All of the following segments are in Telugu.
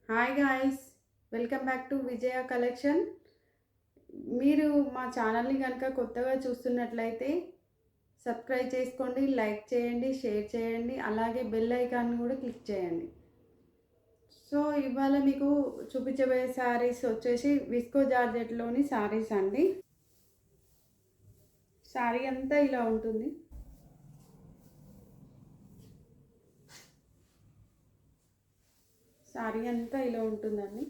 Hi guys, welcome back to Vijaya collection. మీరు మా ఛానల్ని కనుక కొత్తగా చూస్తున్నట్లయితే సబ్స్క్రైబ్ చేసుకోండి, లైక్ చేయండి, షేర్ చేయండి, అలాగే బెల్ ఐకాన్ కూడా క్లిక్ చేయండి. సో ఇవాళ మీకు చూపించబోయే శారీస్ వచ్చేసి విస్కో జార్జెట్లోని శారీస్ అండి. శారీ అంతా ఇలా ఉంటుంది. శారీ అంతా ఇలా ఉంటుందండి.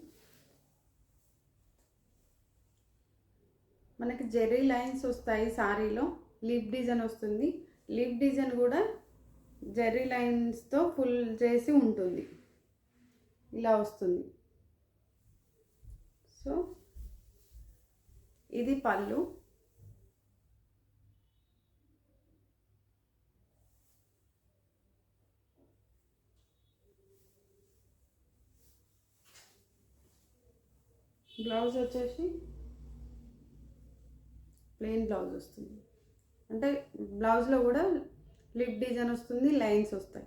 మనకి జెర్రీ లైన్స్ వస్తాయి, శారీలో లీఫ్ డిజైన్ వస్తుంది. లీఫ్ డిజైన్ కూడా జెర్రీ లైన్స్తో ఫుల్ చేసి ఉంటుంది, ఇలా వస్తుంది. సో ఇది పళ్ళు. బ్లౌజ్ వచ్చేసి ప్లెయిన్ బ్లౌజ్ వస్తుంది. అంటే బ్లౌజ్లో కూడా లిప్ డిజైన్ వస్తుంది, లైన్స్ వస్తాయి.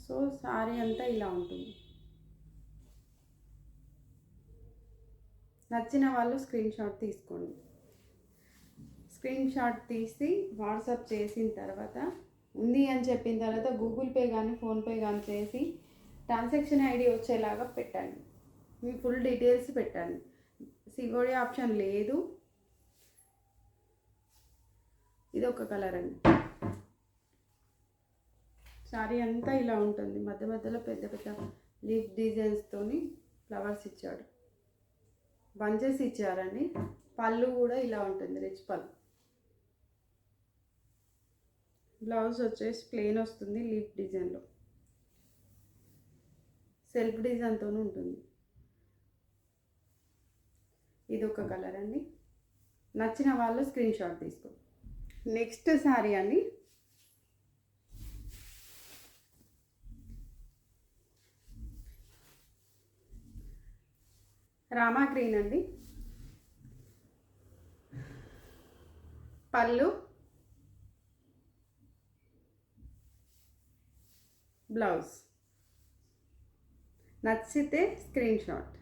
సో శారీ అంతా ఇలా ఉంటుంది. నచ్చిన వాళ్ళు స్క్రీన్ షాట్ తీసుకోండి. స్క్రీన్ షాట్ తీసి వాట్సాప్ చేసిన తర్వాత ఉంది అని చెప్పిన తర్వాత గూగుల్ పే కానీ ఫోన్పే కానీ చేసి ట్రాన్సాక్షన్ ఐడి వచ్చేలాగా పెట్టండి. మీ ఫుల్ డీటెయిల్స్ పెట్టండి. సిఓడి ఆప్షన్ లేదు. ఇది ఒక కలర్ అండి. శారీ అంతా ఇలా ఉంటుంది. మధ్య మధ్యలో పెద్ద పెద్ద లీఫ్ డిజైన్స్తోని ఫ్లవర్స్ ఇచ్చాడు, బంచెస్ ఇచ్చారండి. పళ్ళు కూడా ఇలా ఉంటుంది, రిచ్ పళ్ళు. బ్లౌజ్ వచ్చేసి ప్లెయిన్ వస్తుంది, లీఫ్ డిజైన్లో సెల్ఫ్ డిజైన్తో ఉంటుంది. ఇది ఒక కలర్ అండి. నచ్చిన వాళ్ళు స్క్రీన్ షాట్ తీసుకో. నెక్స్ట్ శారీ అండి. రామా గ్రీన్ అండి. పళ్ళు, బ్లౌజ్. నచ్చితే స్క్రీన్ షాట్.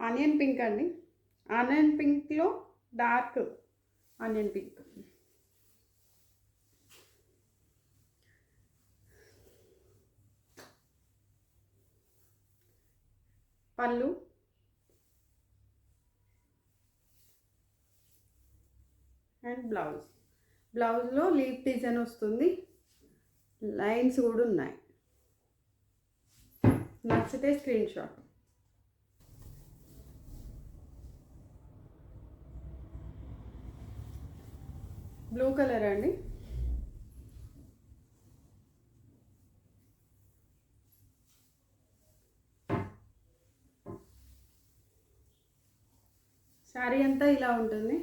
ఆనియన్ పింక్ అండి. ఆనియన్ పింక్లో డార్క్ ఆనియన్ పింక్. పళ్ళు, అండ్ బ్లౌజ్. బ్లౌజ్లో లీఫ్ డిజైన్ వస్తుంది, లైన్స్ కూడా ఉన్నాయి. నచ్చితే స్క్రీన్ షాట్. బ్లూ కలర్ అండి. శారీ అంతా ఇలా ఉంటుంది.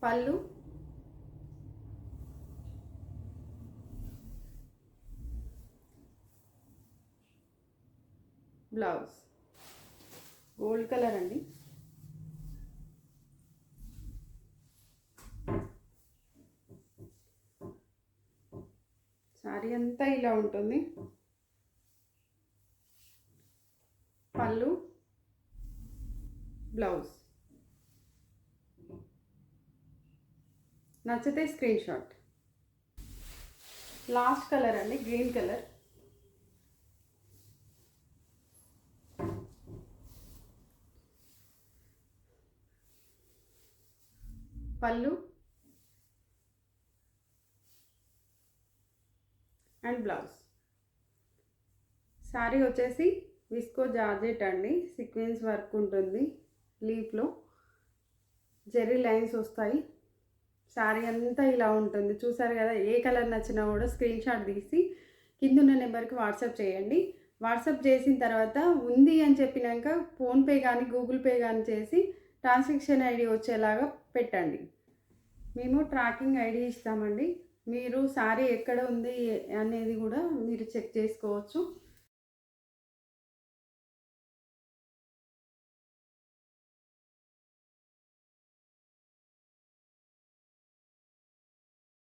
పళ్ళు, బ్లౌజ్. గోల్డ్ కలర్ అండి. శారీ అంతా ఇలా ఉంటుంది. పళ్ళు, బ్లౌజ్. నచ్చితే స్క్రీన్ షాట్. లాస్ట్ కలర్ అండి, గ్రీన్ కలర్. పళ్ళు అండ్ బ్లౌజ్. శారీ వచ్చేసి విస్కో జార్జెట్ అండి. సీక్వెన్స్ వర్క్ ఉంటుంది, లీఫ్లో జెర్రీ లైన్స్ వస్తాయి. శారీ అంతా ఇలా ఉంటుంది. చూసారు కదా. ఏ కలర్ నచ్చినా కూడా స్క్రీన్ షాట్ తీసి కింద ఉన్న నెంబర్కి వాట్సాప్ చేయండి. వాట్సాప్ చేసిన తర్వాత ఉంది అని చెప్పినాక ఫోన్పే కానీ గూగుల్ పే కానీ చేసి ట్రాన్సాక్షన్ ఐడి వచ్చేలాగా పెట్టండి. మేము ట్రాకింగ్ ఐడి ఇస్తామండి. మీరు శారీ ఎక్కడ ఉంది అనేది కూడా మీరు చెక్ చేసుకోవచ్చు.